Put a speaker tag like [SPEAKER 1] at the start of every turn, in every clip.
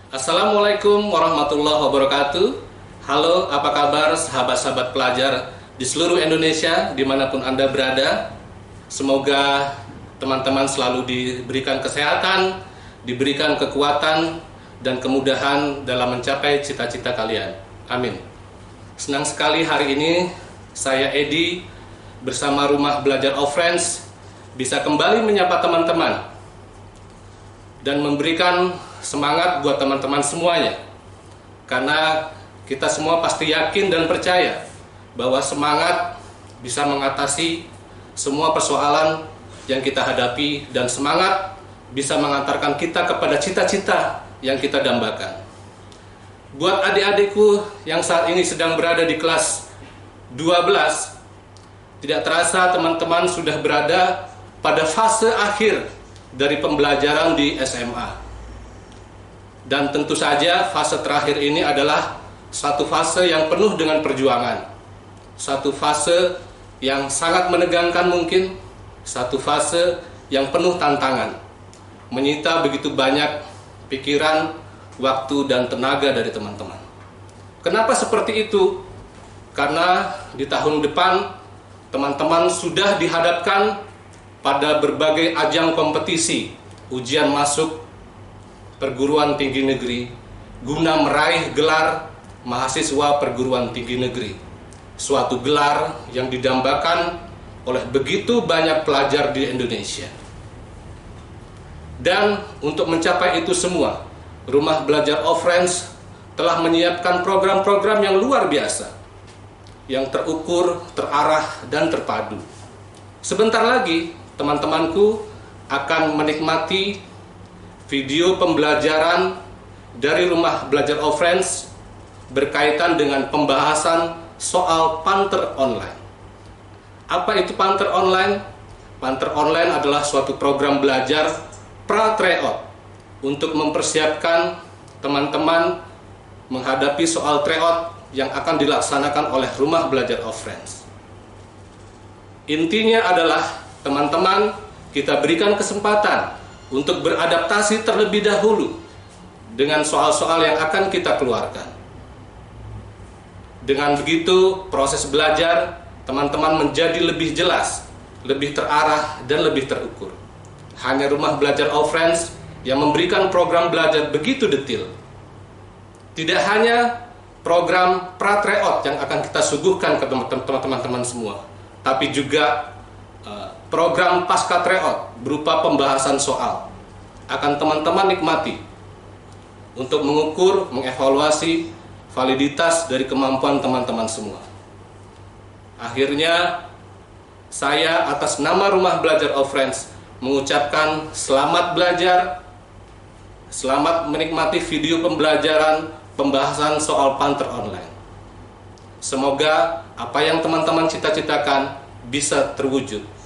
[SPEAKER 1] Assalamualaikum warahmatullahi wabarakatuh. Halo, apa kabar sahabat-sahabat pelajar di seluruh Indonesia, dimanapun Anda berada. Semoga teman-teman selalu diberikan kesehatan, diberikan kekuatan, dan kemudahan dalam mencapai cita-cita kalian. Amin. Senang sekali hari ini saya Edi bersama Rumah Belajar of Friends bisa kembali menyapa teman-teman dan memberikan semangat buat teman-teman semuanya. Karena kita semua pasti yakin dan percaya bahwa semangat bisa mengatasi semua persoalan yang kita hadapi, dan semangat bisa mengantarkan kita kepada cita-cita yang kita dambakan. Buat adik-adikku yang saat ini sedang berada di kelas 12, tidak terasa teman-teman sudah berada pada fase akhir dari pembelajaran di SMA. Dan tentu saja fase terakhir ini adalah satu fase yang penuh dengan perjuangan. Satu fase yang sangat menegangkan mungkin, satu fase yang penuh tantangan. Menyita begitu banyak pikiran, waktu, dan tenaga dari teman-teman. Kenapa seperti itu? Karena di tahun depan teman-teman sudah dihadapkan pada berbagai ajang kompetisi, ujian masuk perguruan tinggi negeri, guna meraih gelar mahasiswa perguruan tinggi negeri. Suatu gelar yang didambakan oleh begitu banyak pelajar di Indonesia. Dan untuk mencapai itu semua, Rumah Belajar of Friends telah menyiapkan program-program yang luar biasa, yang terukur, terarah, dan terpadu. Sebentar lagi, teman-temanku akan menikmati video pembelajaran dari Rumah Belajar of Friends berkaitan dengan pembahasan soal Panter Online. Apa itu Panter Online? Panter Online adalah suatu program belajar pra-tryout untuk mempersiapkan teman-teman menghadapi soal tryout yang akan dilaksanakan oleh Rumah Belajar of Friends. Intinya adalah teman-teman kita berikan kesempatan untuk beradaptasi terlebih dahulu dengan soal-soal yang akan kita keluarkan. Dengan begitu, proses belajar teman-teman menjadi lebih jelas, lebih terarah, dan lebih terukur. Hanya Rumah Belajar of Friends yang memberikan program belajar begitu detail. Tidak hanya program pra-tryout yang akan kita suguhkan ke teman-teman semua, tapi juga program pasca tryout berupa pembahasan soal akan teman-teman nikmati untuk mengukur, mengevaluasi validitas dari kemampuan teman-teman semua. Akhirnya, saya atas nama Rumah Belajar of Friends mengucapkan selamat belajar, selamat menikmati video pembelajaran pembahasan soal Panter Online. Semoga apa yang teman-teman cita-citakan bisa terwujud.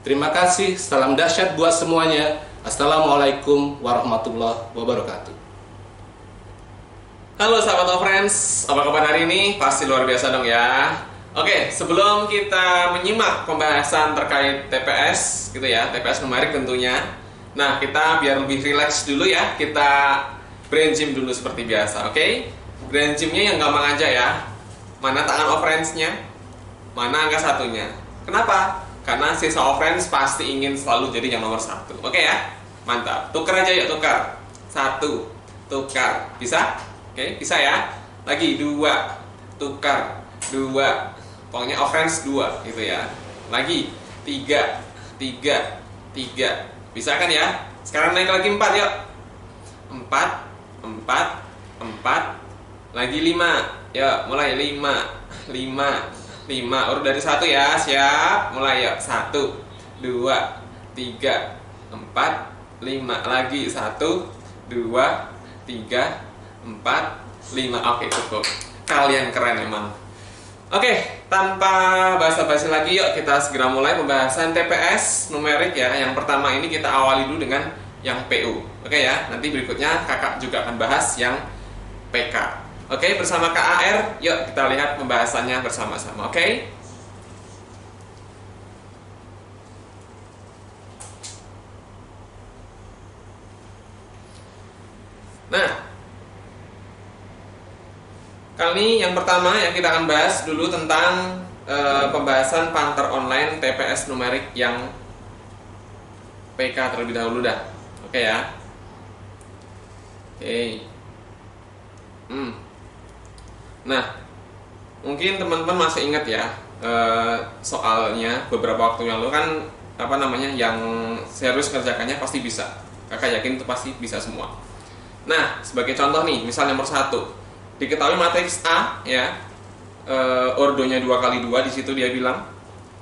[SPEAKER 1] Terima kasih, salam dahsyat buat semuanya. Assalamualaikum warahmatullahi wabarakatuh.
[SPEAKER 2] Halo sahabat of Friends, apa kabar hari ini? Pasti luar biasa dong ya. Oke, sebelum kita menyimak pembahasan terkait TPS gitu ya, TPS numerik tentunya. Nah, kita biar lebih rileks dulu ya, kita brain gym dulu seperti biasa, oke? Brain gymnya yang gampang aja ya. Mana tangan of Friends-nya? Mana angka satunya? Kenapa? Karena sisa of Friends pasti ingin selalu jadi yang nomor satu, oke ya? Mantap, tukar aja yuk, tukar. Satu, tukar, bisa? Oke, bisa ya? Lagi, dua, tukar, dua. Pokoknya of Friends dua, gitu ya. Lagi, tiga, tiga, tiga. Bisa kan ya? Sekarang naik lagi 4 yuk. 4, 4, 4. Lagi 5. Yuk, mulai 5, 5, 5. Urut dari 1 ya. Siap. Mulai yuk. 1, 2, 3, 4, 5. Lagi 1, 2, 3, 4, 5. Oke, cukup. Kalian keren emang. Oke, tanpa basa-basi lagi, yuk kita segera mulai pembahasan TPS numerik ya. Yang pertama ini kita awali dulu dengan yang PU. Oke ya, nanti berikutnya kakak juga akan bahas yang PK. Oke, bersama KAR, yuk kita lihat pembahasannya bersama-sama. Oke. Nah, Kali ini yang pertama yang kita akan bahas dulu tentang pembahasan Panther Online TPS numerik yang PK terlebih dahulu dah. Oke ya. Oke. Nah, mungkin teman-teman masih ingat ya soalnya beberapa waktu yang lalu kan yang serius kerjakannya pasti bisa. Kakak yakin itu pasti bisa semua. Nah, sebagai contoh nih, misal nomor 1, diketahui matriks A ya, ordonya 2 x 2 di situ dia bilang.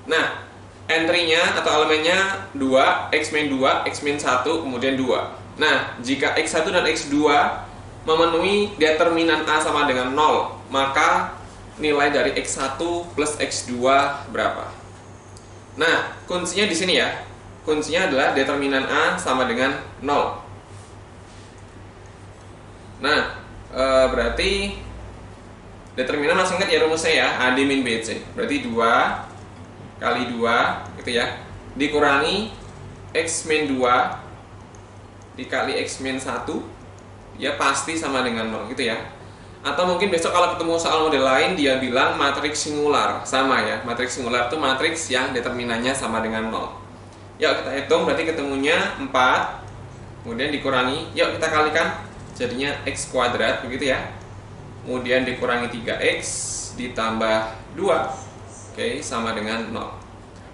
[SPEAKER 2] Nah, entry-nya atau elemennya 2, X-2, X-1, kemudian 2. Nah, jika X1 dan X2 memenuhi determinan A sama dengan 0, maka nilai dari X1 plus X2 berapa? Nah, kuncinya di sini ya. Kuncinya adalah determinan A sama dengan 0. Nah, berarti determinan masih ingat ya rumusnya ya, AD min BC. Berarti 2 kali 2 gitu ya, dikurangi X min 2 dikali X min 1, ya pasti sama dengan 0 gitu ya. Atau mungkin besok kalau ketemu soal model lain dia bilang matriks singular, sama ya. Matriks singular itu matriks yang determinannya sama dengan 0. Yuk kita hitung, berarti ketemunya 4, kemudian dikurangi, yuk kita kalikan, jadinya X kuadrat begitu ya. Kemudian dikurangi 3X ditambah 2, oke, sama dengan 0.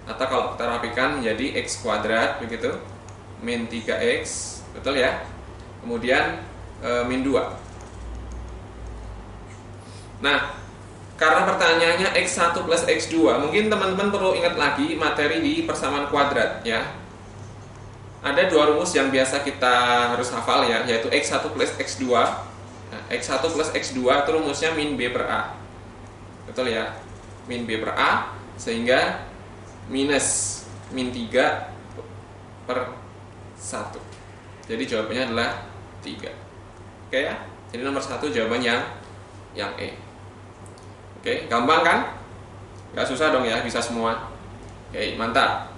[SPEAKER 2] Atau kalau kita rapikan menjadi X kuadrat begitu, min 3X, betul ya. Kemudian min 2. Nah, karena pertanyaannya X1 plus X2, mungkin teman-teman perlu ingat lagi materi di persamaan kuadrat ya. Ada 2 rumus yang biasa kita harus hafal ya, yaitu X1 plus X2. Nah, X1 plus X2 itu rumusnya min B per A. Betul ya? Min B per A, sehingga minus min 3 per 1. Jadi jawabannya adalah 3. Oke ya? Jadi nomor 1 jawaban yang E. Oke, gampang kan? Gak susah dong ya, bisa semua. Oke, mantap.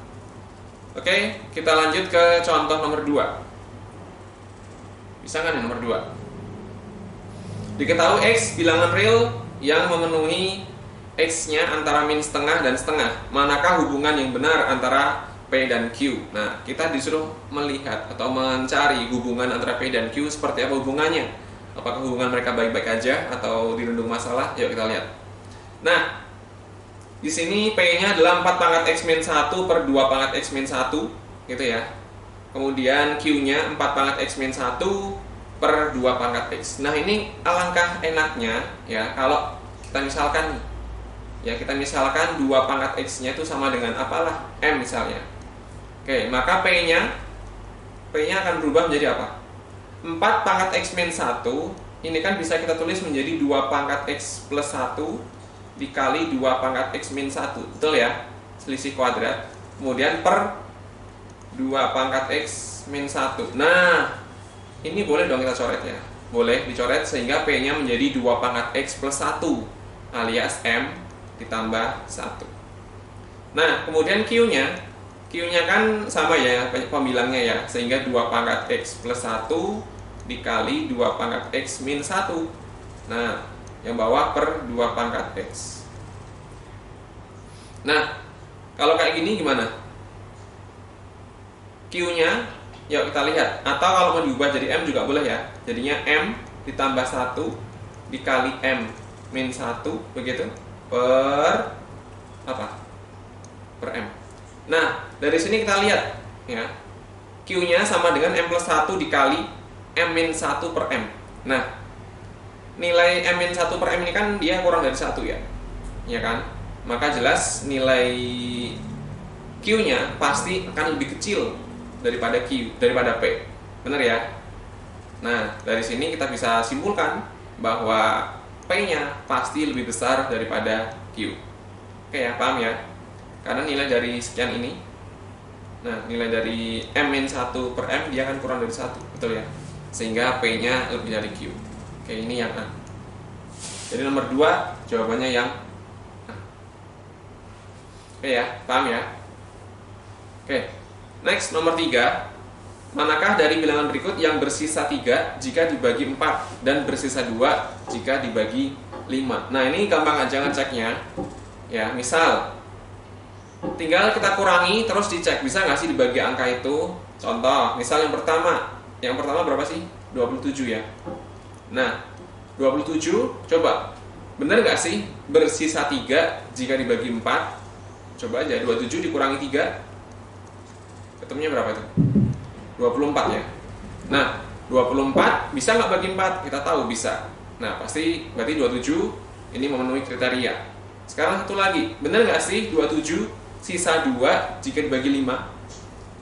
[SPEAKER 2] Oke, kita lanjut ke contoh nomor 2. Bisa kan nomor 2? Diketahui X bilangan real yang memenuhi X-nya antara min setengah dan setengah. Manakah hubungan yang benar antara P dan Q? Nah, kita disuruh melihat atau mencari hubungan antara P dan Q seperti apa hubungannya. Apakah hubungan mereka baik-baik aja atau dirundung masalah? Yuk kita lihat. Nah, di sini P-nya adalah 4 pangkat X min 1 per 2 pangkat X min 1 gitu ya. Kemudian Q-nya 4 pangkat X min 1 per 2 pangkat X. Nah, ini alangkah enaknya ya kalau kita misalkan ya, kita misalkan 2 pangkat X-nya itu sama dengan apalah, M misalnya. Oke, maka P-nya akan berubah menjadi apa? 4 pangkat X min 1 ini kan bisa kita tulis menjadi 2 pangkat X plus 1 dikali 2 pangkat X min 1, betul ya? Selisih kuadrat. Kemudian per 2 pangkat X min 1. Nah, ini boleh dong kita coret ya. Boleh dicoret sehingga P-nya menjadi 2 pangkat X plus 1 alias M ditambah 1. Nah, kemudian Q-nya kan sama ya pembilangnya ya, sehingga 2 pangkat X plus 1 dikali 2 pangkat X min 1. Nah, yang bawah per 2 pangkat X. Nah, kalau kayak gini gimana? Q-nya, yuk kita lihat. Atau kalau mau diubah jadi M juga boleh ya. Jadinya M ditambah 1 dikali M min 1 begitu per apa? Per M. Nah, dari sini kita lihat ya. Q-nya sama dengan M plus 1 dikali M min 1 per M. Nah, nilai M min 1 per M ini kan dia kurang dari 1 ya. Ya kan? Maka jelas nilai Q-nya pasti akan lebih kecil daripada P. Benar ya? Nah, dari sini kita bisa simpulkan bahwa P-nya pasti lebih besar daripada Q. Oke ya, paham ya? Karena nilai dari sekian ini, nah nilai dari M min 1 per M dia akan kurang dari 1, betul ya? Sehingga P-nya lebih dari Q. Oke, ini yang A. Jadi nomor 2 jawabannya yang A. Oke ya, paham ya? Oke, next nomor 3. Manakah dari bilangan berikut yang bersisa 3 jika dibagi 4 dan bersisa 2 jika dibagi 5? Nah, ini gampang aja ngeceknya. Ya, misal tinggal kita kurangi terus dicek bisa nggak sih dibagi angka itu. Contoh, misal yang pertama berapa sih? 27 ya. Nah, 27 coba bener nggak sih bersisa 3 jika dibagi 4? Coba aja 27 dikurangi 3 ketemunya berapa itu? 24 ya. Nah, 24 bisa nggak bagi 4? Kita tahu bisa. Nah, pasti berarti 27 ini memenuhi kriteria. Sekarang satu lagi, bener nggak sih 27 sisa 2 jika dibagi 5?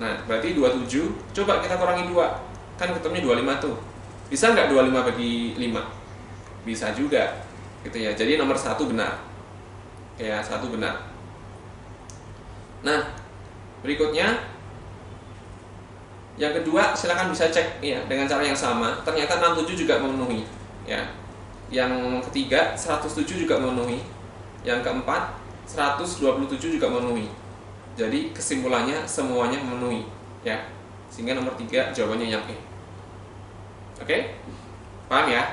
[SPEAKER 2] Nah, berarti 27 coba kita kurangi 2, kan ketemunya 25 tuh. Bisa nggak 25 bagi 5? Bisa juga gitu ya. Jadi nomor 1 benar. Ya, 1 benar. Nah, berikutnya yang kedua, silakan bisa cek ya dengan cara yang sama. Ternyata 67 juga memenuhi ya. Yang ketiga 107 juga memenuhi. Yang keempat 127 juga memenuhi. Jadi kesimpulannya semuanya memenuhi ya. Sehingga nomor 3 jawabannya yang E. Oke? Paham ya?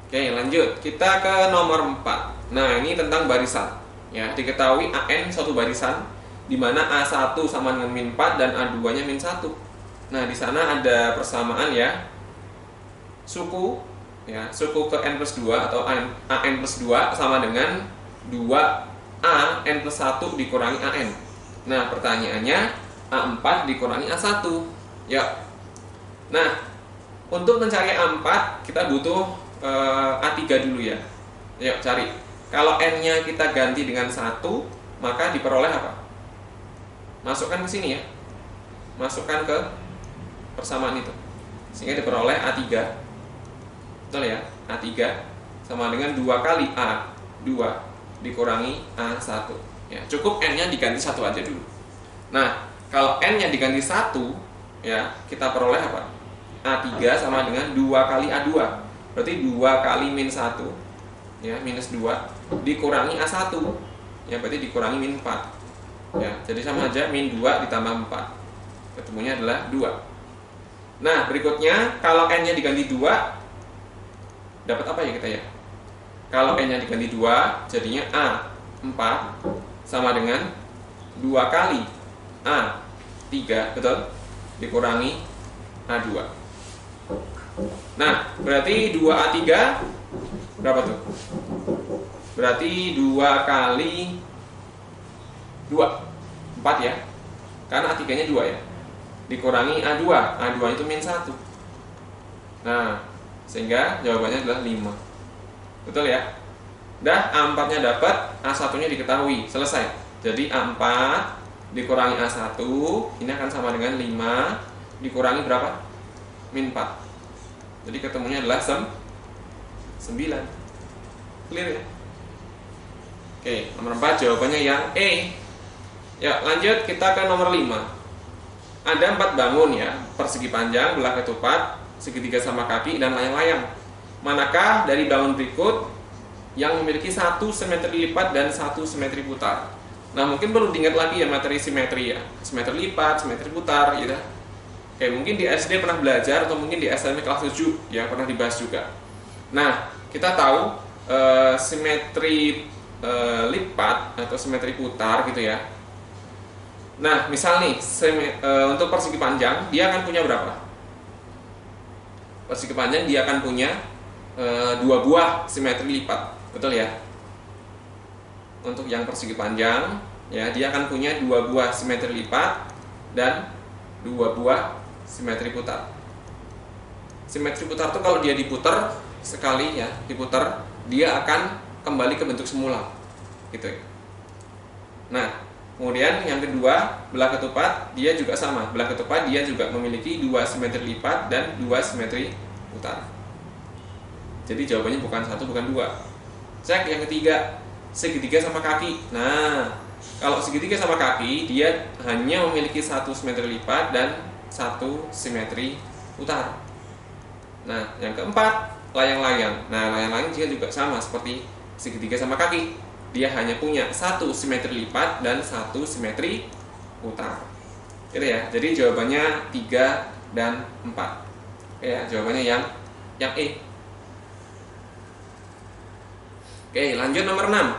[SPEAKER 2] Oke, lanjut. Kita ke nomor 4. Nah, ini tentang barisan. Ya, diketahui AN suatu barisan di mana A1 sama dengan min 4 dan A2-nya min 1. Nah, di sana ada persamaan ya. Suku ke n plus 2 atau AN plus 2 sama dengan 2A n plus 1 dikurangi AN. Nah, pertanyaannya A4 dikurangi A1. Ya. Nah, untuk mencari A4 kita butuh A3 dulu ya. Yuk cari. Kalau n-nya kita ganti dengan 1, maka diperoleh apa? Masukkan ke sini ya. Masukkan ke persamaan itu. Sehingga diperoleh A3. Betul ya? A3 sama dengan 2 kali A2 dikurangi A1. Ya, cukup n-nya diganti 1 aja dulu. Nah, kalau n-nya diganti 1, ya, kita peroleh apa? A3 sama dengan 2 kali A2. Berarti 2 kali min 1, ya, minus 2 dikurangi A1. Ya, berarti dikurangi min 4. Ya, jadi sama aja min 2 ditambah 4. Ketemunya adalah 2. Nah, berikutnya kalau n-nya diganti 2, dapat apa ya kita ya? Kalau n-nya diganti 2, jadinya A4 sama dengan 2 kali A3, betul? Dikurangi A2. Nah, berarti 2A3 berapa tuh? Berarti 2 kali 2, 4 ya? Karena A3-nya 2 ya? Dikurangi A2, A2 itu min 1. Nah, sehingga jawabannya adalah 5. Betul ya? Dah, A4-nya dapat, A1-nya diketahui, selesai. Jadi A4 dikurangi A1, ini akan sama dengan 5 dikurangi berapa? Min 4. Jadi ketemunya adalah 9. Clear ya? Oke, nomor 4 jawabannya yang E. Ya, lanjut kita ke nomor 5. Ada 4 bangun ya, persegi panjang, belah ketupat, segitiga sama kaki, dan layang-layang. Manakah dari bangun berikut yang memiliki 1 simetri lipat dan 1 simetri putar? Nah, mungkin perlu diingat lagi ya materi simetri ya. Simetri lipat, simetri putar gitu. Oke, mungkin di SD pernah belajar atau mungkin di SMP kelas 7 yang pernah dibahas juga. Nah, kita tahu simetri lipat atau simetri putar gitu ya. Nah, misal nih untuk persegi panjang dia akan punya berapa? Persegi panjang dia akan punya 2 buah simetri lipat, betul ya? Untuk yang persegi panjang ya dia akan punya 2 buah simetri lipat dan 2 buah simetri putar. Simetri putar tuh kalau dia diputar sekali ya, diputar dia akan kembali ke bentuk semula, gitu ya. Nah, kemudian yang kedua, belah ketupat dia juga sama. Belah ketupat dia juga memiliki 2 simetri lipat dan 2 simetri putar. Jadi jawabannya bukan 1, bukan 2. Cek yang ketiga, segitiga sama kaki. Nah, kalau segitiga sama kaki dia hanya memiliki 1 simetri lipat dan 1 simetri putar. Nah, yang keempat, layang-layang. Nah, layang-layang juga sama seperti segitiga sama kaki. Dia hanya punya 1 simetri lipat dan 1 simetri putar. Gitu ya. Jadi jawabannya 3 dan 4. Oke ya, jawabannya yang E. Oke, lanjut nomor 6.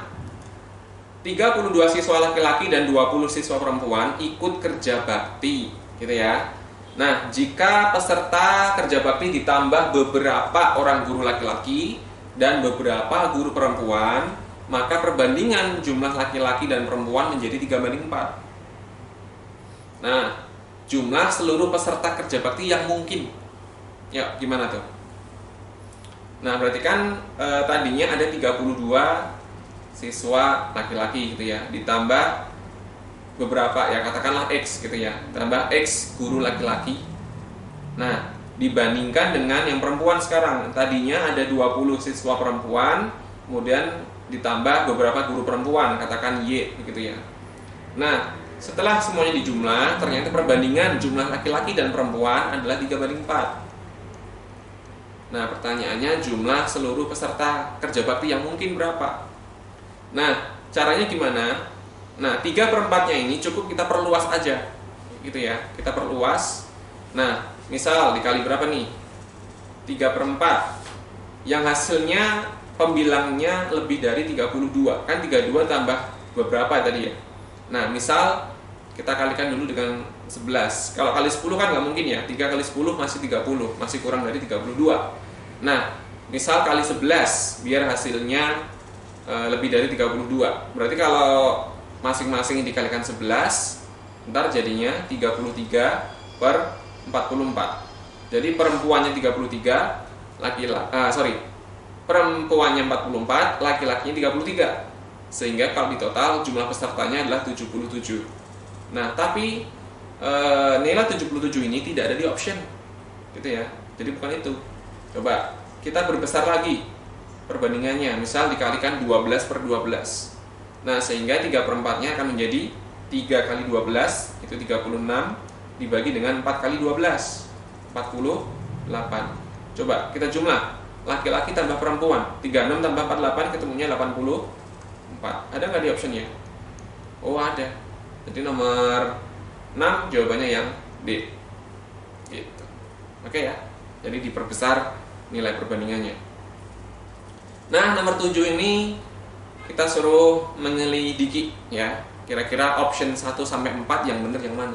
[SPEAKER 2] 32 siswa laki-laki dan 20 siswa perempuan ikut kerja bakti, gitu ya. Nah, jika peserta kerja bakti ditambah beberapa orang guru laki-laki dan beberapa guru perempuan, maka perbandingan jumlah laki-laki dan perempuan menjadi 3:4. Nah, jumlah seluruh peserta kerja bakti yang mungkin. Ya, gimana tuh? Nah, berarti kan tadinya ada 32 siswa laki-laki gitu ya, ditambah beberapa ya, katakanlah X gitu ya, tambah X guru laki-laki. Nah, dibandingkan dengan yang perempuan sekarang, tadinya ada 20 siswa perempuan, kemudian ditambah beberapa guru perempuan, katakan Y begitu ya. Nah, setelah semuanya dijumlah, ternyata perbandingan jumlah laki-laki dan perempuan adalah 3:4. Nah, pertanyaannya jumlah seluruh peserta kerja bakti yang mungkin berapa? Nah, caranya gimana? Nah, 3/4-nya ini cukup kita perluas aja, gitu ya. Kita perluas. Nah, misal dikali berapa nih? 3/4. Yang hasilnya pembilangnya lebih dari 32. Kan 32 tambah beberapa tadi ya. Nah, misal kita kalikan dulu dengan 11. Kalau kali 10 kan nggak mungkin ya. 3 kali 10 masih 30, masih kurang dari 32. Nah, misal kali 11 biar hasilnya lebih dari 32. Berarti kalau masing-masing dikalikan 11, ntar jadinya 33/44. Jadi perempuannya 33, perempuannya 44, laki-lakinya 33. Sehingga kalau di total jumlah pesertanya adalah 77. Nah, tapi nilai 77 ini tidak ada di option, gitu ya. Jadi bukan itu. Coba kita berbesar lagi perbandingannya, misal dikalikan 12/12. Nah, sehingga 3/4-nya akan menjadi 3 kali 12 itu 36 dibagi dengan 4 kali 12 48. Coba kita jumlah laki-laki tambah perempuan, 36 tambah 48 ketemunya 84. Ada nggak di optionnya? Oh, ada. Jadi nomor 6 jawabannya yang D. Gitu. Oke ya. Jadi diperbesar nilai perbandingannya. Nah, nomor 7 ini kita suruh menyelidiki ya, kira-kira option 1 sampai 4 yang benar yang mana.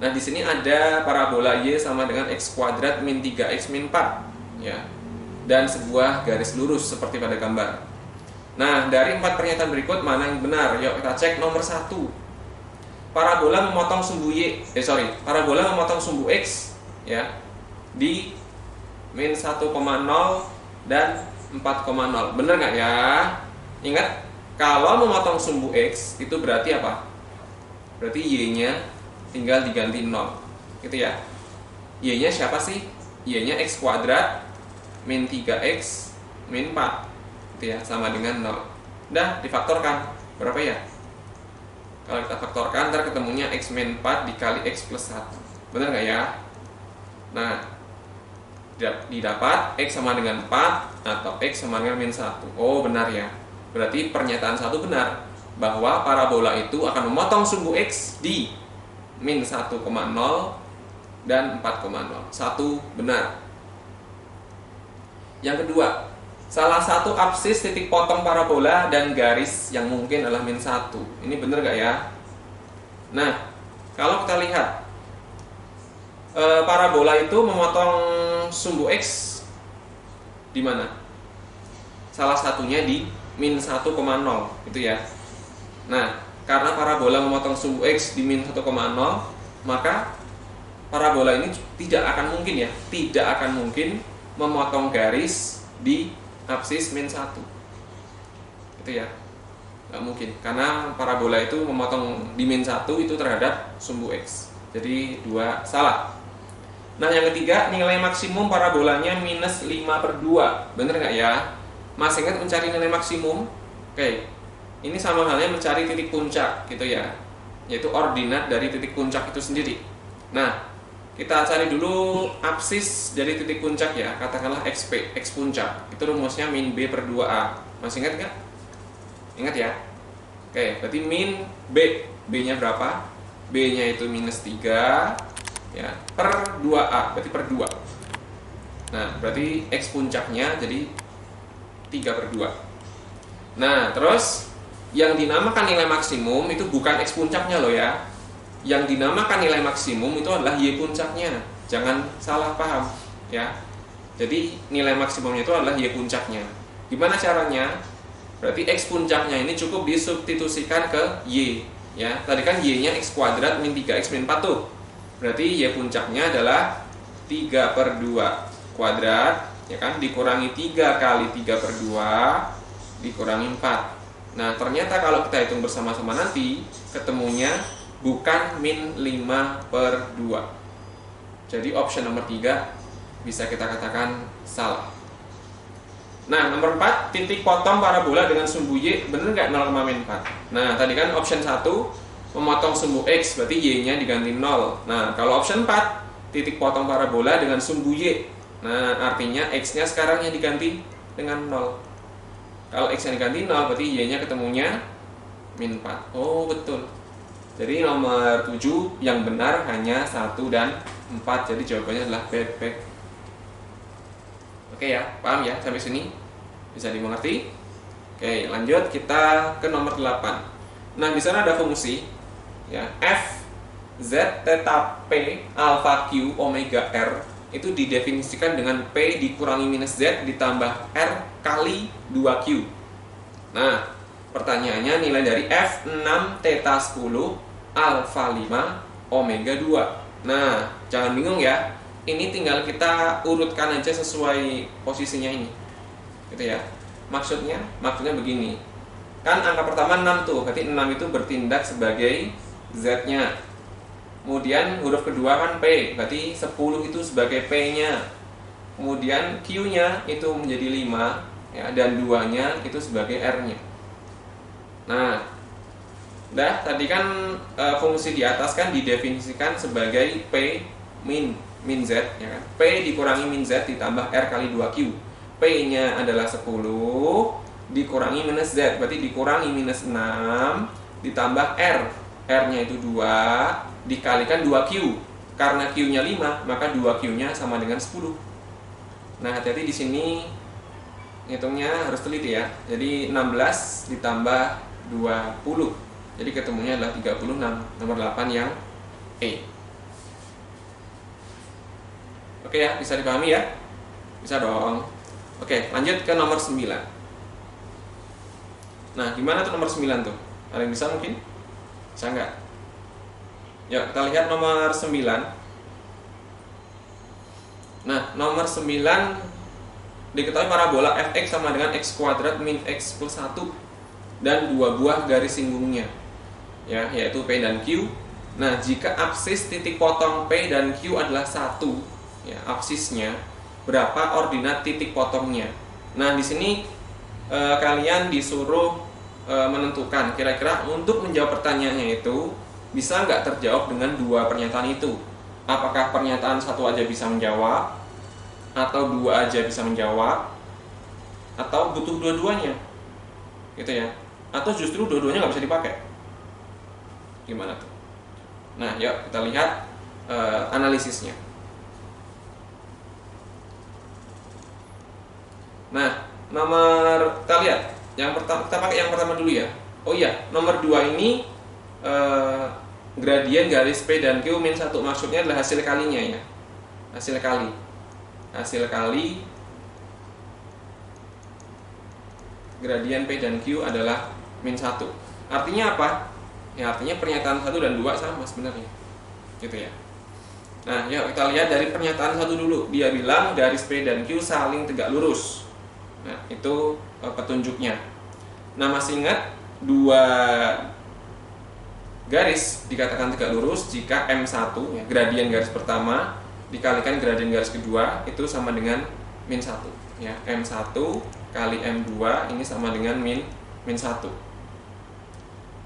[SPEAKER 2] Nah, di sini ada parabola Y sama dengan X kuadrat min 3X min 4 ya. Dan sebuah garis lurus seperti pada gambar. Nah, dari 4 pernyataan berikut mana yang benar? Yuk kita cek nomor 1. Parabola memotong sumbu parabola memotong sumbu X ya di min 1,0 dan 4,0. Bener nggak ya? Ingat, kalau memotong sumbu X itu berarti apa? Berarti Y-nya tinggal diganti 0, gitu ya. Y-nya siapa sih? Y-nya X kuadrat min 3X min 4, gitu ya, sama dengan 0. Udah, difaktorkan. Berapa ya? Kalau kita faktorkan, ntar ketemunya X min 4 dikali X plus 1. Bener nggak ya? Nah, didapat X sama dengan 4 atau X sama dengan min 1. Oh, benar ya. Berarti pernyataan 1 benar, bahwa parabola itu akan memotong sumbu X di min 1,0 dan 4,0. 1 benar. Yang kedua, salah satu apsis titik potong parabola dan garis yang mungkin adalah min 1. Ini benar nggak ya? Nah, kalau kita lihat parabola itu memotong sumbu X di mana? Salah satunya di min 1,0 gitu ya. Nah, karena parabola memotong sumbu X di min 1,0, maka parabola ini tidak akan mungkin memotong garis di apsis min 1. Gitu ya. Nggak mungkin, karena parabola itu memotong di min 1 itu terhadap sumbu X. Jadi 2 salah. Nah, yang ketiga, nilai maksimum parabolanya minus 5/2. Bener nggak ya? Masih ingat mencari nilai maksimum? Oke, ini sama halnya mencari titik puncak gitu ya, yaitu ordinat dari titik puncak itu sendiri. Nah, kita cari dulu apsis dari titik puncak ya, katakanlah XP, X puncak. Itu rumusnya min B/2A. Masih ingat nggak? Ingat ya? Oke, berarti min B. B-nya berapa? B-nya itu minus 3. ya, per 2A, berarti per 2. Nah, berarti X puncaknya jadi 3/2. Nah, terus yang dinamakan nilai maksimum itu bukan X puncaknya loh ya. Yang dinamakan nilai maksimum itu adalah Y puncaknya. Jangan salah paham ya. Jadi nilai maksimumnya itu adalah Y puncaknya. Gimana caranya? Berarti X puncaknya ini cukup disubstitusikan ke Y ya. Tadi kan Y-nya X kuadrat min 3X min 4 tuh. Berarti Y puncaknya adalah 3/2 kuadrat ya kan, dikurangi 3 kali 3/2 dikurangi 4. Nah, ternyata kalau kita hitung bersama-sama nanti ketemunya bukan min 5/2. Jadi option nomor 3 bisa kita katakan salah. Nah, nomor 4, titik potong parabola dengan sumbu Y benar nggak 0, min 4? Nah, tadi kan option 1 memotong sumbu X, berarti Y-nya diganti 0. Nah, kalau option 4, titik potong parabola dengan sumbu Y. Nah, artinya X-nya sekarang yang diganti dengan 0. Kalau X-nya diganti 0, berarti Y-nya ketemunya min 4. Oh, betul. Jadi nomor 7 yang benar hanya 1 dan 4. Jadi jawabannya adalah B. Oke ya, paham ya sampai sini? Bisa dimengerti? Oke, lanjut kita ke nomor 8. Nah, di sana ada fungsi ya, f z theta p alpha q omega r itu didefinisikan dengan p dikurangi minus z ditambah r kali 2q. Nah, pertanyaannya nilai dari f 6 theta 10 alpha 5 omega 2. Nah, jangan bingung ya. Ini tinggal kita urutkan aja sesuai posisinya ini. Gitu ya. Maksudnya begini. Kan angka pertama 6 tuh, berarti 6 itu bertindak sebagai z-nya. Kemudian huruf kedua kan P, berarti 10 itu sebagai P-nya. Kemudian Q-nya itu menjadi 5 ya, dan 2-nya itu sebagai R-nya. Nah, tadi kan fungsi di atas kan didefinisikan sebagai P min Z ya kan. P dikurangi min Z ditambah R kali 2Q. P-nya adalah 10 dikurangi minus Z, berarti dikurangi minus 6 ditambah R. R-nya itu 2 dikalikan 2Q. Karena Q-nya 5, maka 2Q-nya sama dengan 10. Nah, hati-hati di sini hitungnya harus teliti ya. Jadi 16 ditambah 20. Jadi ketemunya adalah 36. Nomor 8 yang E. Oke ya, bisa dipahami ya? Bisa dong. Oke, lanjut ke nomor 9. Nah, gimana tuh nomor 9 tuh? Ada yang bisa mungkin? Bisa nggak? Yuk, kita lihat nomor 9. Nah, nomor 9 diketahui parabola fx sama dengan x kuadrat min x plus 1 dan 2 buah garis singgungnya ya, yaitu P dan Q. Nah, jika aksis titik potong P dan Q adalah 1 ya, aksisnya, berapa ordinat titik potongnya? Nah, di sini kalian disuruh menentukan kira-kira untuk menjawab pertanyaannya itu bisa nggak terjawab dengan dua pernyataan itu. Apakah pernyataan satu aja bisa menjawab, atau dua aja bisa menjawab, atau butuh dua-duanya, gitu ya? Atau justru dua-duanya nggak bisa dipakai? Gimana tuh? Nah, yuk kita lihat analisisnya. Nah, kita lihat yang pertama, kita pakai yang pertama dulu ya. Oh iya, nomor 2 ini gradien garis P dan Q min 1, maksudnya adalah hasil kalinya ya. Hasil kali gradien P dan Q adalah min 1. Artinya apa? Ya, artinya pernyataan 1 dan 2 sama sebenarnya. Gitu ya. Nah, yuk kita lihat dari pernyataan 1 dulu. Dia bilang garis P dan Q saling tegak lurus. Nah, itu petunjuknya. Nah, masih ingat dua garis dikatakan tegak lurus jika M1 ya, gradien garis pertama dikalikan gradien garis kedua itu sama dengan min 1 ya. M1 kali M2 ini sama dengan min 1.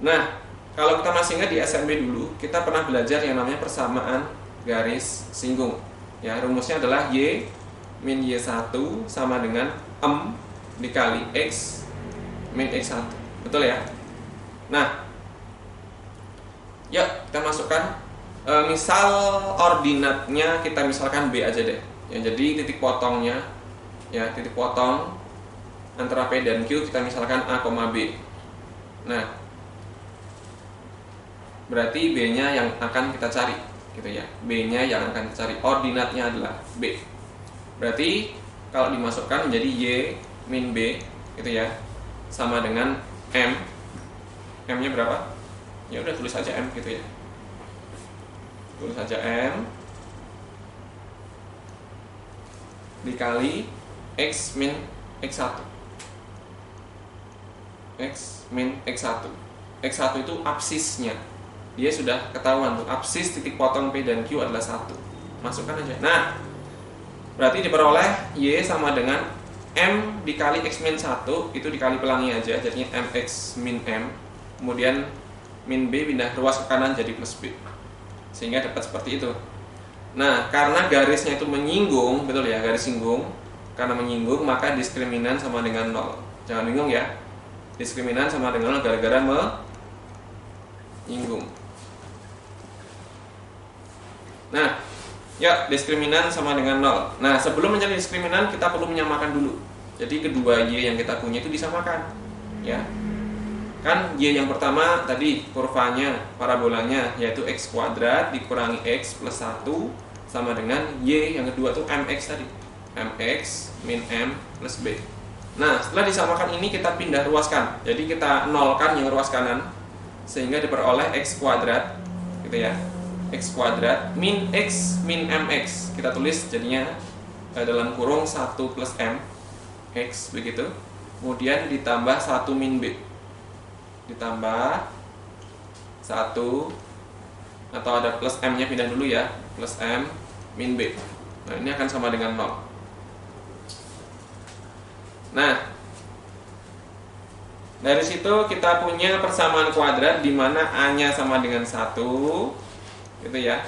[SPEAKER 2] Nah, kalau kita masih ingat di SMP dulu kita pernah belajar yang namanya persamaan garis singgung ya. Rumusnya adalah Y min Y1 sama dengan M dikali X min X1. Betul ya? Nah, yuk kita masukkan misal ordinatnya kita misalkan B aja deh. Ya, jadi titik potongnya, ya titik potong antara P dan Q kita misalkan A, B. Nah, berarti B-nya yang akan kita cari, gitu ya. B-nya yang akan kita cari. Ordinatnya adalah B. Berarti kalau dimasukkan menjadi Y min B, gitu ya, sama dengan M. M-nya berapa? Ya udah tulis aja M, gitu ya. Tulis saja M dikali X min X1. X min X1. X1 itu absisnya. Dia sudah ketahuan tuh, absis titik potong P dan Q adalah 1. Masukkan aja. Nah, berarti diperoleh Y sama dengan M dikali X min 1, itu dikali pelangi aja, jadinya MX min M. Kemudian min B pindah ruas ke kanan jadi plus B. Sehingga dapat seperti itu. Nah, karena garisnya itu menyinggung, betul ya, garis singgung. Karena menyinggung, maka diskriminan sama dengan 0. Jangan bingung ya. Diskriminan sama dengan 0 gara-gara menyinggung. Nah, ya, diskriminan sama dengan 0. Nah, sebelum mencari diskriminan, kita perlu menyamakan dulu. Jadi kedua Y yang kita punya itu disamakan. Ya. Kan Y yang pertama tadi kurvanya, parabolanya, yaitu X kuadrat dikurangi X plus 1 sama dengan Y yang kedua tuh MX tadi, MX min M plus B. Nah, setelah disamakan ini kita pindah ruaskan. Jadi kita nolkan yang ruas kanan sehingga diperoleh X kuadrat, gitu ya, X kuadrat min X min MX. Kita tulis jadinya dalam kurung 1 plus M X, begitu. Kemudian ditambah 1 min B, ditambah 1, atau ada plus M nya pindah dulu ya, plus M min B. Nah, ini akan sama dengan 0. Nah, dari situ kita punya persamaan kuadrat di mana A nya sama dengan 1, gitu ya.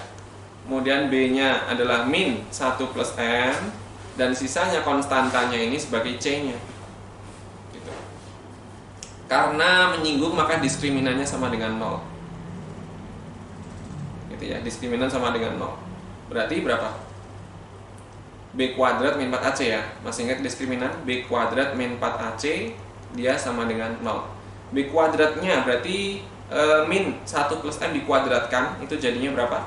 [SPEAKER 2] Kemudian B nya adalah min 1 plus M, dan sisanya konstantanya ini sebagai C nya. Karena menyinggung maka diskriminannya sama dengan 0. Gitu ya, diskriminan sama dengan 0. Berarti berapa? B kuadrat min 4AC ya. Masih ingat diskriminan? B kuadrat min 4AC dia sama dengan 0. B kuadratnya berarti min 1 plus M dikuadratkan, itu jadinya berapa?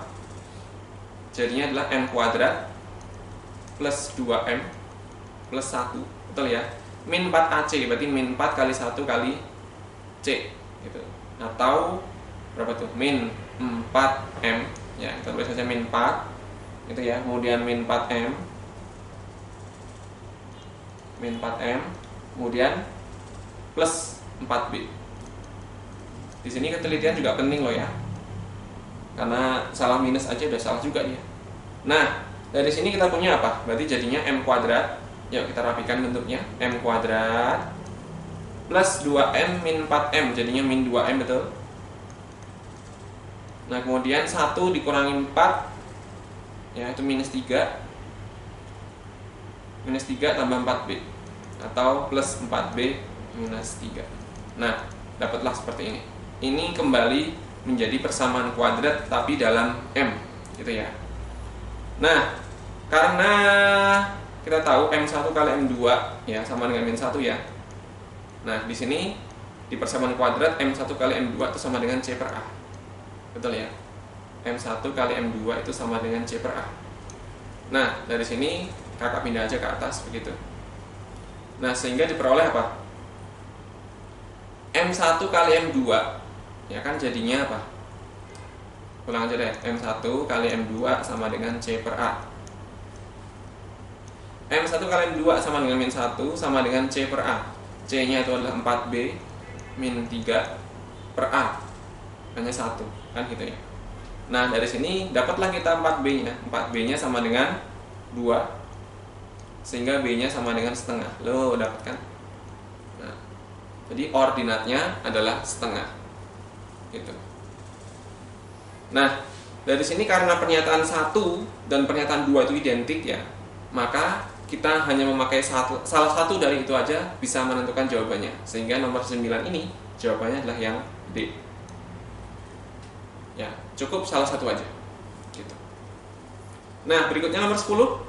[SPEAKER 2] Jadinya adalah M kuadrat plus 2M plus 1. Betul ya? Min 4AC berarti min 4 kali 1 kali C, gitu. Atau berapa tuh? Min 4M ya, kita tulis saja min 4, gitu ya. Kemudian min 4M, min 4M, kemudian plus 4B. Di sini ketelitian juga penting loh ya, karena salah minus aja udah salah juga dia. Nah, dari sini kita punya apa? Berarti jadinya M kuadrat. Yuk kita rapikan bentuknya. M kuadrat plus 2M min 4M, jadinya min 2M, betul. Nah, kemudian 1 dikurangi 4, ya itu minus 3. Minus 3 tambah 4B, atau plus 4B minus 3. Nah, dapatlah seperti ini. Ini kembali menjadi persamaan kuadrat tapi dalam M, gitu ya. Nah, karena kita tahu M1 kali M2 ya sama dengan min 1 ya. Nah, di sini di persamaan kuadrat M1 kali M2 itu sama dengan C per A. Betul ya? M1 kali M2 itu sama dengan C per A. Nah, dari sini kakak pindah aja ke atas begitu. Nah, sehingga diperoleh apa? M1 kali M2 ya kan jadinya apa? Ulang aja deh. M1 kali M2 sama dengan C per A. M1 kali M2 sama dengan min 1 sama dengan C per A. C nya itu adalah 4B min 3 per A, hanya 1, kan gitu ya. Nah, dari sini dapatlah kita 4B nya. 4B nya sama dengan 2, sehingga B nya sama dengan setengah. Loh, dapat kan? Nah, jadi ordinatnya adalah setengah, gitu. Nah, dari sini karena pernyataan 1 dan pernyataan 2 itu identik ya, maka kita hanya memakai salah satu dari itu aja bisa menentukan jawabannya. Sehingga nomor 9 ini jawabannya adalah yang D. Ya, cukup salah satu aja. Gitu. Nah, berikutnya nomor 10.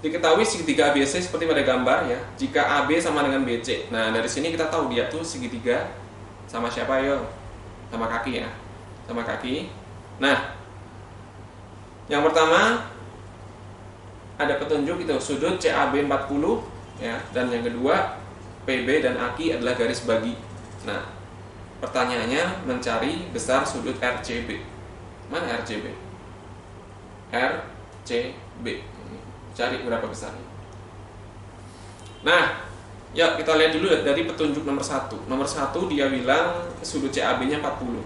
[SPEAKER 2] Diketahui segitiga ABC seperti pada gambar ya, jika AB sama dengan BC. Nah, dari sini kita tahu dia tuh segitiga sama siapa yo? Sama kaki ya. Sama kaki. Nah, yang pertama ada petunjuk itu sudut CAB 40 ya, dan yang kedua PB dan AQ adalah garis bagi. Nah, pertanyaannya mencari besar sudut RCB. Mana RCB? RCB. Cari berapa besarnya. Nah, ya kita lihat dulu dari petunjuk nomor 1. Nomor 1 dia bilang sudut CAB-nya 40.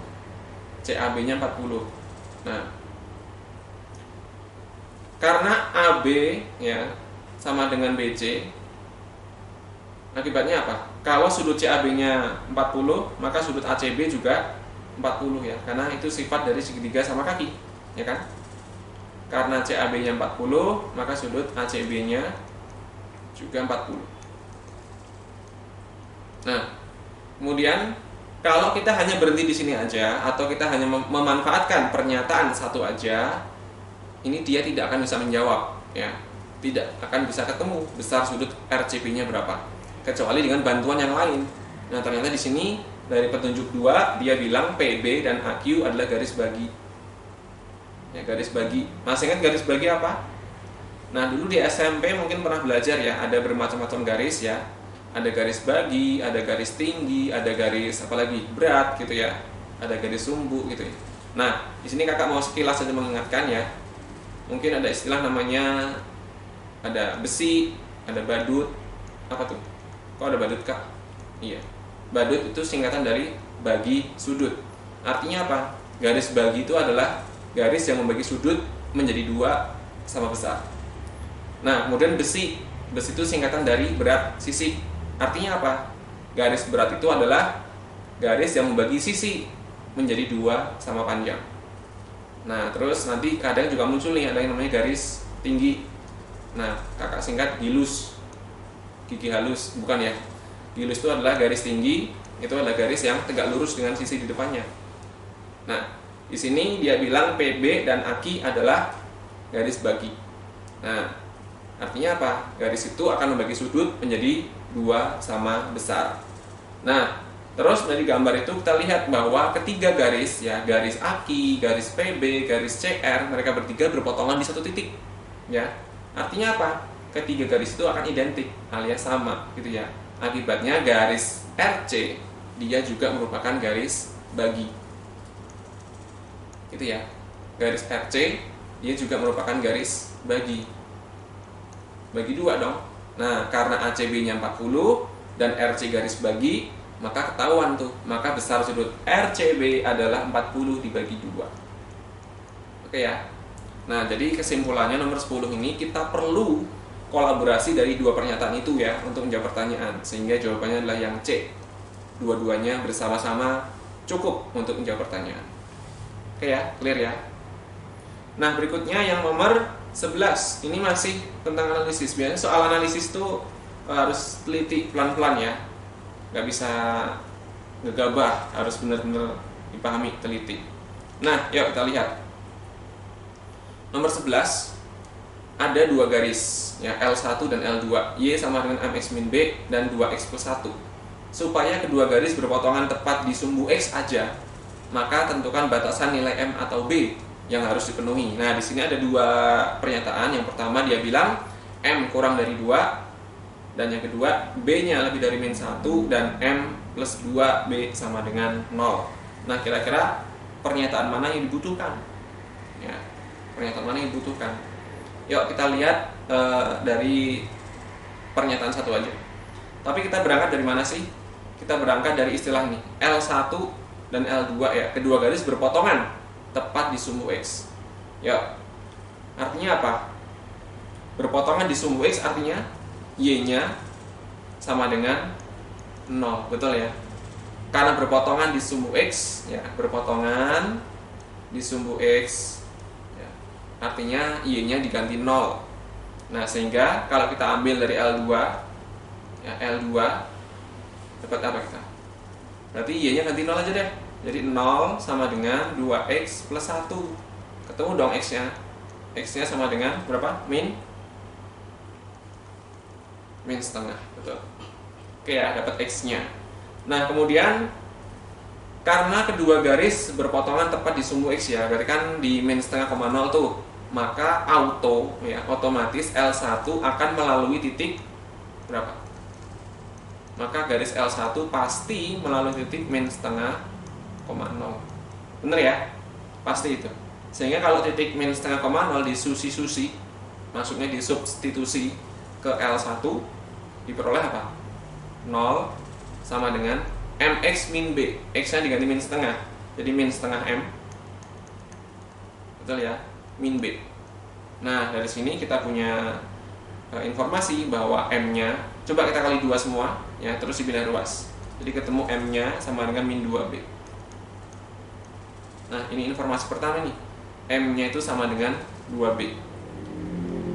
[SPEAKER 2] CAB-nya 40. Nah, karena AB ya sama dengan BC, akibatnya apa? Kalau sudut CAB-nya 40, maka sudut ACB juga 40 ya, karena itu sifat dari segitiga sama kaki, ya kan? Karena CAB-nya 40, maka sudut ACB-nya juga 40. Nah, kemudian kalau kita hanya berhenti di sini aja, atau kita hanya memanfaatkan pernyataan satu aja, ini dia tidak akan bisa menjawab, ya, tidak akan bisa ketemu besar sudut RCB-nya berapa, kecuali dengan bantuan yang lain. Nah, ternyata di sini dari petunjuk 2 dia bilang PB dan AQ adalah garis bagi. Ya, garis bagi. Masih ingat garis bagi apa? Nah, dulu di SMP mungkin pernah belajar ya, ada bermacam-macam garis ya. Ada garis bagi, ada garis tinggi, ada garis apalagi berat gitu ya. Ada garis sumbu gitu ya. Nah, di sini kakak mau sekilas saja mengingatkan ya. Mungkin ada istilah namanya ada besi, ada badut. Apa tuh? Kok ada badut, Kak? Iya. Badut itu singkatan dari bagi sudut. Artinya apa? Garis bagi itu adalah garis yang membagi sudut menjadi 2 sama besar. Nah, kemudian besi itu singkatan dari berat sisi. Artinya apa? Garis berat itu adalah garis yang membagi sisi menjadi 2 sama panjang. Nah, terus nanti kadang juga muncul nih ada yang namanya garis tinggi. Nah, kakak singkat gilus, gigi halus, bukan ya? Gilus itu adalah garis tinggi, itu adalah garis yang tegak lurus dengan sisi di depannya. Nah, di sini dia bilang PB dan AQ adalah garis bagi. Nah, artinya apa? Garis itu akan membagi sudut menjadi 2 sama besar. Nah, terus dari gambar itu kita lihat bahwa ketiga garis ya, garis AQ, garis PB, garis CR, mereka bertiga berpotongan di satu titik. Ya. Artinya apa? Ketiga garis itu akan identik alias sama gitu ya. Akibatnya garis RC dia juga merupakan garis bagi. Gitu ya. Garis RC dia juga merupakan garis bagi. Bagi 2 dong. Nah, karena ACB-nya 40 dan RC garis bagi, maka ketahuan tuh, maka besar sudut RCB adalah 40 dibagi 2. Oke ya. Nah, jadi kesimpulannya nomor 10 ini kita perlu kolaborasi dari 2 pernyataan itu ya untuk menjawab pertanyaan, sehingga jawabannya adalah yang C. Dua-duanya bersama-sama cukup untuk menjawab pertanyaan. Oke ya, clear ya. Nah, berikutnya yang nomor 11. Ini masih tentang analisis. Biasanya soal analisis tuh harus teliti pelan-pelan ya. Gak bisa gegabah, harus benar-benar dipahami, teliti. Nah, yuk kita lihat. Nomor 11 ada 2 garis ya, L1 dan L2. Y sama dengan MX min B dan 2X plus 1. Supaya kedua garis berpotongan tepat di sumbu X aja, maka tentukan batasan nilai M atau B yang harus dipenuhi. Nah, di sini ada 2 pernyataan. Yang pertama dia bilang M kurang dari 2, dan yang kedua B-nya lebih dari min 1 dan M plus 2B sama dengan 0. Nah, kira-kira pernyataan mana yang dibutuhkan? Ya, pernyataan mana yang dibutuhkan? Yuk kita lihat dari pernyataan satu aja. Tapi kita berangkat dari mana sih? Kita berangkat dari istilah nih, L1 dan L2 ya, kedua garis berpotongan tepat di sumbu X. Yuk, artinya apa? Berpotongan di sumbu X artinya Y-nya sama dengan 0, betul ya? Karena berpotongan di sumbu X ya, berpotongan di sumbu X ya, artinya Y-nya diganti 0. Nah, sehingga kalau kita ambil dari L2 ya, L2 dapat apa kita? Berarti Y-nya ganti 0 aja deh. Jadi 0 sama dengan 2X plus 1. Ketemu dong X-nya. X-nya sama dengan berapa? Min setengah, betul. Oke ya, dapat X-nya. Nah, kemudian karena kedua garis berpotongan tepat di sumbu X ya, berarti kan di min setengah koma nol tuh, maka otomatis L1 akan melalui titik berapa? Maka garis L1 pasti melalui titik min setengah koma nol. Bener ya? Pasti itu. Sehingga kalau titik min setengah koma nol disusi-susi, maksudnya disubstitusi ke L1, diperoleh apa? 0 sama dengan mx min b. X-nya diganti min setengah, jadi min setengah m. Betul ya? Min b. Nah, dari sini kita punya informasi bahwa m-nya, coba kita kali 2 semua, ya, terus dibilah ruas. Jadi ketemu m-nya sama dengan min 2b. Nah, ini informasi pertama nih. M-nya itu sama dengan 2b.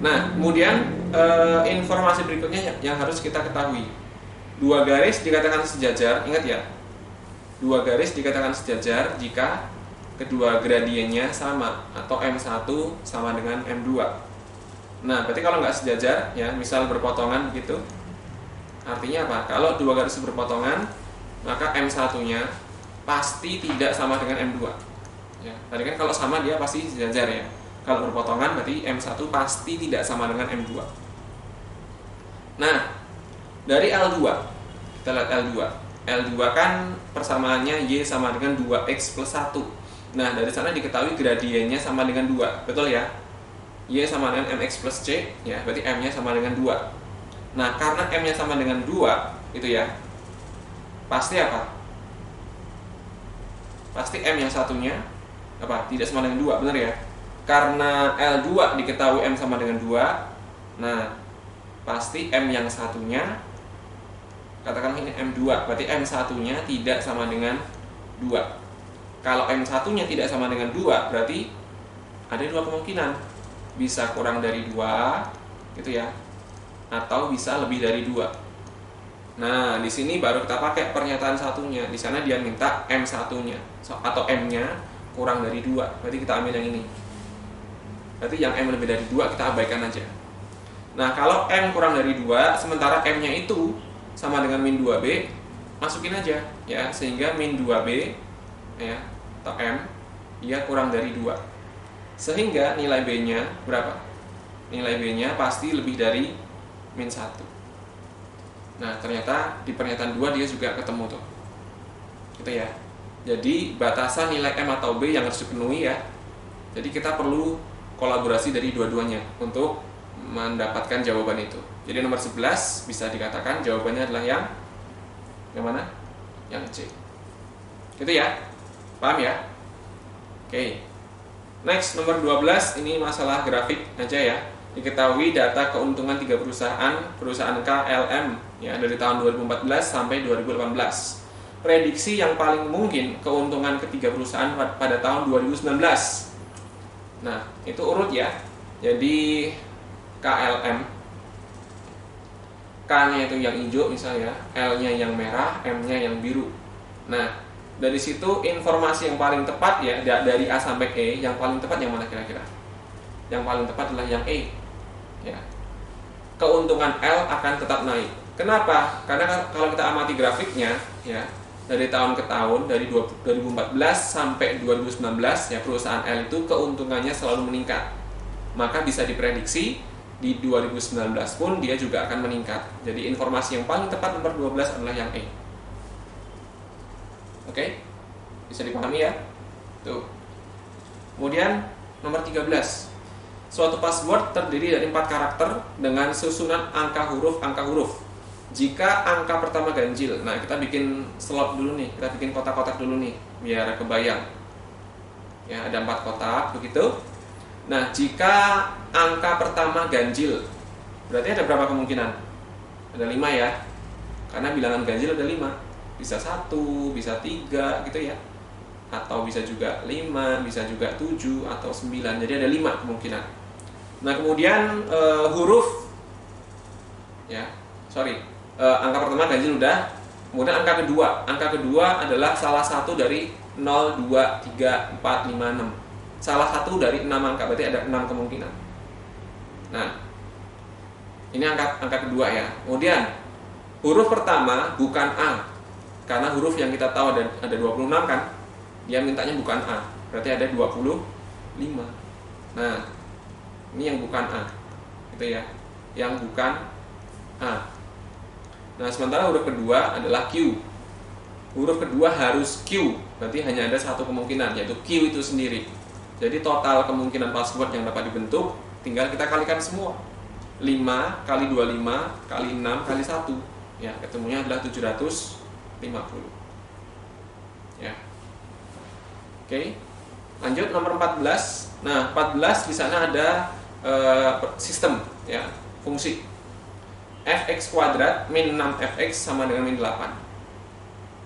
[SPEAKER 2] Nah, kemudian informasi berikutnya yang harus kita ketahui. Dua garis dikatakan sejajar, ingat ya. Dua garis dikatakan sejajar jika kedua gradiennya sama, atau M1 sama dengan M2. Nah, berarti kalau nggak sejajar, ya, misal berpotongan begitu, artinya apa? Kalau dua garis berpotongan, maka M1-nya pasti tidak sama dengan M2. Ya, tadi kan kalau sama dia pasti sejajar ya. Kalau berpotongan berarti M1 pasti tidak sama dengan M2. Nah, dari L2, kita lihat L2. L2 kan persamaannya Y sama dengan 2X plus 1. Nah, dari sana diketahui gradiennya sama dengan 2, betul ya? Y sama dengan MX plus C, ya, berarti M-nya sama dengan 2. Nah, karena M-nya sama dengan 2, itu ya, pasti apa? Pasti M yang satunya apa? Tidak sama dengan 2, benar ya? Karena L2 diketahui M sama dengan 2, nah, pasti M yang satunya, katakan ini M2, berarti M satunya tidak sama dengan 2. Kalau M satunya tidak sama dengan 2, berarti ada dua kemungkinan. Bisa kurang dari 2, gitu ya, atau bisa lebih dari 2. Nah, di sini baru kita pakai pernyataan satunya. Di sana dia minta M satunya, atau M-nya kurang dari 2, berarti kita ambil yang ini. Berarti yang M lebih dari 2 kita abaikan aja. Nah, kalau M kurang dari 2, sementara M-nya itu sama dengan min 2B, masukin aja, ya, sehingga min 2B, ya, atau M, dia kurang dari 2. Sehingga nilai B-nya berapa? Nilai B-nya pasti lebih dari min 1. Nah, ternyata di pernyataan 2 dia juga ketemu tuh. Gitu ya. Jadi, batasan nilai M atau B yang harus dipenuhi ya. Jadi, kita perlu kolaborasi dari dua-duanya untuk mendapatkan jawaban itu. Jadi nomor 11 bisa dikatakan jawabannya adalah yang mana? Yang C. Gitu ya. Paham ya? Oke. Next, nomor 12, ini masalah grafik aja ya. Diketahui data keuntungan 3 perusahaan KLM ya, dari tahun 2014 sampai 2018. Prediksi yang paling mungkin keuntungan ketiga perusahaan pada tahun 2019. Nah, itu urut ya. Jadi KLM, K-nya itu yang hijau misalnya, L-nya yang merah, M-nya yang biru. Nah, dari situ informasi yang paling tepat ya, dari A sampai E, yang paling tepat yang mana kira-kira? Yang paling tepat adalah yang E. Ya. Keuntungan L akan tetap naik. Kenapa? Karena kalau kita amati grafiknya ya, dari tahun ke tahun, dari 2014 sampai 2019 ya, perusahaan L itu keuntungannya selalu meningkat. Maka bisa diprediksi di 2019 pun dia juga akan meningkat. Jadi informasi yang paling tepat nomor 12 adalah yang E. Oke? Bisa dipahami ya? Tuh. Kemudian nomor 13. Suatu password terdiri dari 4 karakter dengan susunan angka huruf. Jika angka pertama ganjil, nah kita bikin slot dulu nih, kita bikin kotak-kotak dulu nih, biar kebayang. Ya, ada 4 kotak, begitu. Nah, jika angka pertama ganjil, berarti ada berapa kemungkinan? Ada 5 ya, karena bilangan ganjil ada 5. Bisa 1, bisa 3 gitu ya, atau bisa juga 5, bisa juga 7 atau 9. Jadi ada 5 kemungkinan. Nah, kemudian huruf ya, angka pertama ganjil udah. Kemudian angka kedua adalah salah satu dari 0, 2, 3, 4, 5, 6. salah satu dari 6 angka, berarti ada 6 kemungkinan. Nah, ini angka kedua ya. Kemudian huruf pertama bukan A, karena huruf yang kita tahu ada 26 kan, dia mintanya bukan A, berarti ada 25. Nah, ini yang bukan A, gitu ya, yang bukan A. Nah, sementara huruf kedua adalah Q. Huruf kedua harus Q, berarti hanya ada satu kemungkinan, yaitu Q itu sendiri. Jadi total kemungkinan password yang dapat dibentuk tinggal kita kalikan semua. 5 kali 25 kali 6 kali 1, ya, ketemunya adalah 750. Ya. Oke. Lanjut nomor 14. Nah, 14 di sana ada sistem, ya, fungsi. Fx kuadrat min 6fx sama dengan min 8.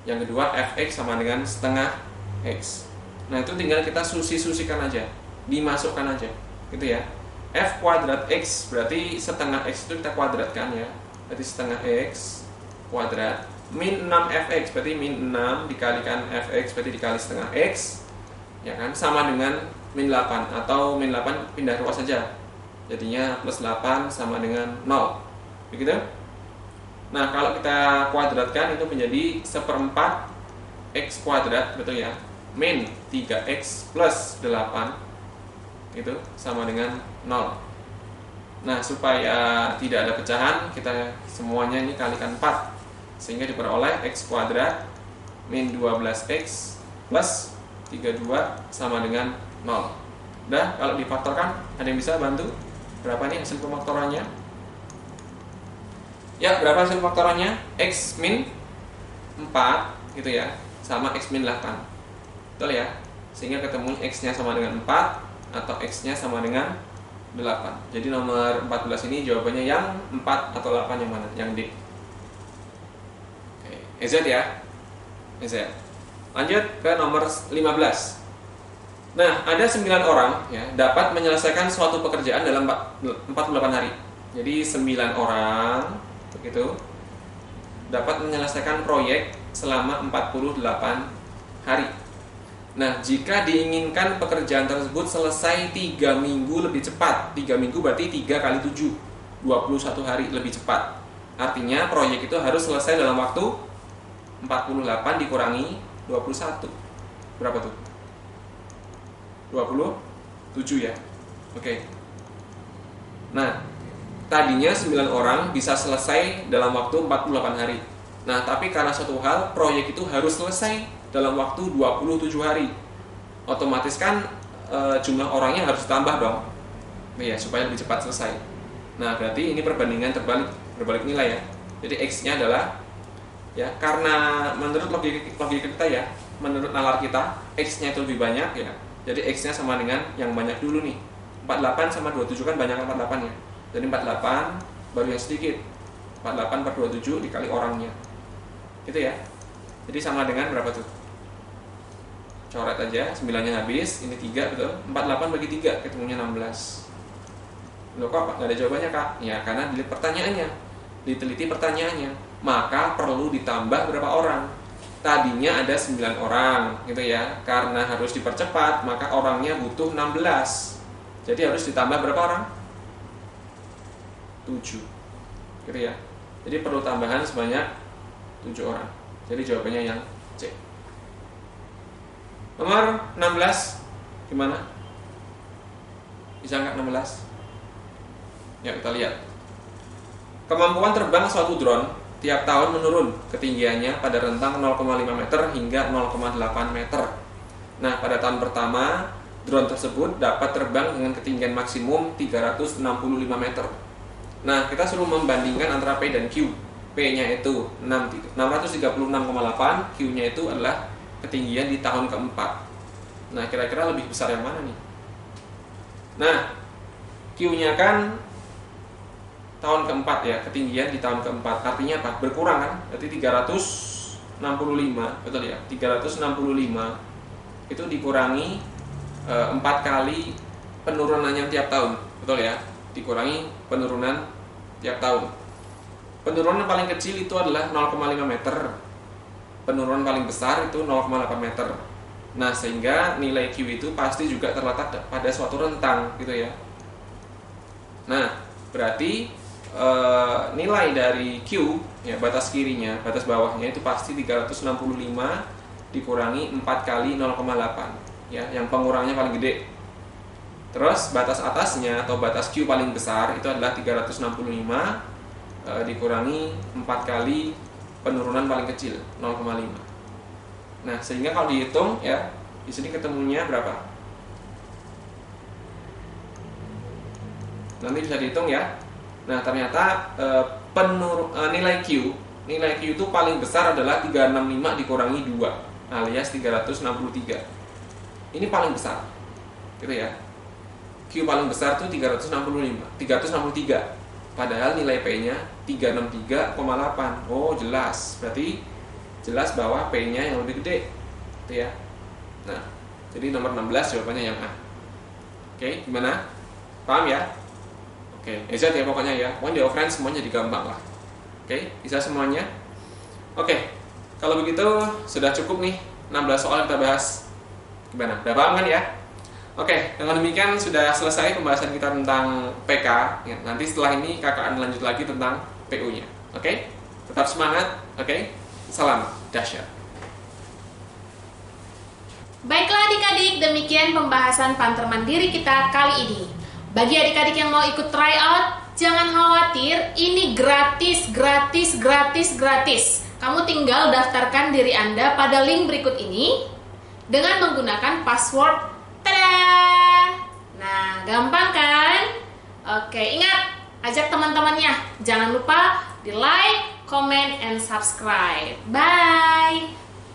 [SPEAKER 2] Yang kedua, fx sama dengan setengah x. Nah, itu tinggal kita susi-susikan aja, dimasukkan aja, gitu ya. F kuadrat x berarti setengah x itu kita kuadratkan ya, berarti setengah x kuadrat min 6fx berarti min 6 dikalikan fx berarti dikali setengah x, ya kan, sama dengan min 8, atau min 8 pindah ruas saja, jadinya plus 8 sama dengan 0, begitu. Nah, kalau kita kuadratkan itu menjadi 1/4 x kuadrat, betul ya, min 3x plus 8 itu sama dengan 0. Nah, supaya tidak ada pecahan, kita semuanya ini kalikan 4, sehingga diperoleh x kuadrat min 12x plus 32 sama dengan 0. Udah, kalau difaktorkan, ada yang bisa bantu? Berapa nih hasil pemfaktorannya? Ya, berapa hasil faktorannya? X min 4 gitu ya, sama X min 8. Betul ya? Sehingga ketemu X-nya sama dengan 4 atau X-nya sama dengan 8. Jadi nomor 14 ini jawabannya yang 4 atau 8 yang mana? Yang D. Oke, EZ ya. EZ. Lanjut ke nomor 15. Nah, ada 9 orang ya dapat menyelesaikan suatu pekerjaan dalam 48 hari. Jadi 9 orang begitu dapat menyelesaikan proyek selama 48 hari. Nah, jika diinginkan pekerjaan tersebut selesai 3 minggu lebih cepat, 3 minggu berarti 3 kali 7, 21 hari lebih cepat. Artinya proyek itu harus selesai dalam waktu 48 dikurangi 21. Berapa tuh? 27 ya. Oke. Nah, tadinya 9 orang bisa selesai dalam waktu 48 hari. Nah, tapi karena suatu hal, proyek itu harus selesai dalam waktu 27 hari. Otomatis kan jumlah orangnya harus ditambah dong. Ya, supaya lebih cepat selesai. Nah, berarti ini perbandingan berbalik nilai ya. Jadi X-nya adalah ya, karena menurut logika kita ya, menurut nalar kita, X-nya itu lebih banyak ya. Jadi X-nya sama dengan yang banyak dulu nih. 48 sama 27 kan banyak 48 ya. Jadi 48 baru yang sedikit. 48 per 27 dikali orangnya. Gitu ya. Jadi sama dengan berapa tuh? Coret aja, 9-nya habis, ini 3 betul. 48 bagi 3 ketemunya 16. Loh kok nggak ada jawabannya Kak? Ya karena dilihat pertanyaannya. Diteliti pertanyaannya. Maka perlu ditambah berapa orang? Tadinya ada 9 orang gitu ya. Karena harus dipercepat, maka orangnya butuh 16. Jadi harus ditambah berapa orang? 7. Gitu ya. Jadi perlu tambahan sebanyak 7 orang. Jadi jawabannya yang C. Nomor 16 gimana? Bisa nggak 16? Ya, kita lihat. Kemampuan terbang suatu drone tiap tahun menurun ketinggiannya pada rentang 0,5 meter hingga 0,8 meter. Nah, pada tahun pertama, drone tersebut dapat terbang dengan ketinggian maksimum 365 meter. Nah, kita suruh membandingkan antara P dan Q. P-nya itu 636,8, Q-nya itu adalah ketinggian di tahun keempat. Nah, kira-kira lebih besar yang mana nih? Nah, Q-nya kan tahun keempat ya, ketinggian di tahun keempat. Artinya apa? Berkurang kan? Berarti 365, betul ya? 365 itu dikurangi 4 kali penurunannya tiap tahun, betul ya? Dikurangi penurunan tiap tahun. Penurunan paling kecil itu adalah 0,5 meter. Penurunan paling besar itu 0,8 meter. Nah, sehingga nilai Q itu pasti juga terletak pada suatu rentang gitu ya. Nah, berarti nilai dari Q ya, batas kirinya, batas bawahnya itu pasti 365 dikurangi 4 kali 0,8 ya, yang pengurangnya paling gede. Terus batas atasnya atau batas Q paling besar itu adalah 365 dikurangi 4 kali penurunan paling kecil 0,5. Nah, sehingga kalau dihitung ya, di sini ketemunya berapa? Nanti bisa dihitung ya. Nah, ternyata nilai Q itu paling besar adalah 365 dikurangi 2 alias 363. Ini paling besar. Gitu ya. Q paling besar tuh 363. Padahal nilai P-nya 363,8. Oh, jelas. Berarti jelas bahwa P-nya yang lebih gede. Gitu ya. Nah, jadi nomor 16 jawabannya yang A. Oke, gimana? Paham ya? Oke, EZ ya pokoknya ya. Pokoknya di offline semuanya jadi gampang lah. Oke, bisa semuanya? Oke, kalau begitu sudah cukup nih 16 soal kita bahas. Gimana? Udah paham kan ya? Oke, dengan demikian sudah selesai pembahasan kita tentang PK. Ya, nanti setelah ini kakak akan lanjut lagi tentang PU-nya. Oke? Tetap semangat. Oke? Salam dahsyat.
[SPEAKER 3] Baiklah adik-adik, demikian pembahasan panter mandiri kita kali ini. Bagi adik-adik yang mau ikut try out, jangan khawatir, ini gratis. Kamu tinggal daftarkan diri Anda pada link berikut ini dengan menggunakan password. Tada! Nah, gampang kan? Oke, ingat, ajak teman-temannya. Jangan lupa di like, comment, and subscribe. Bye!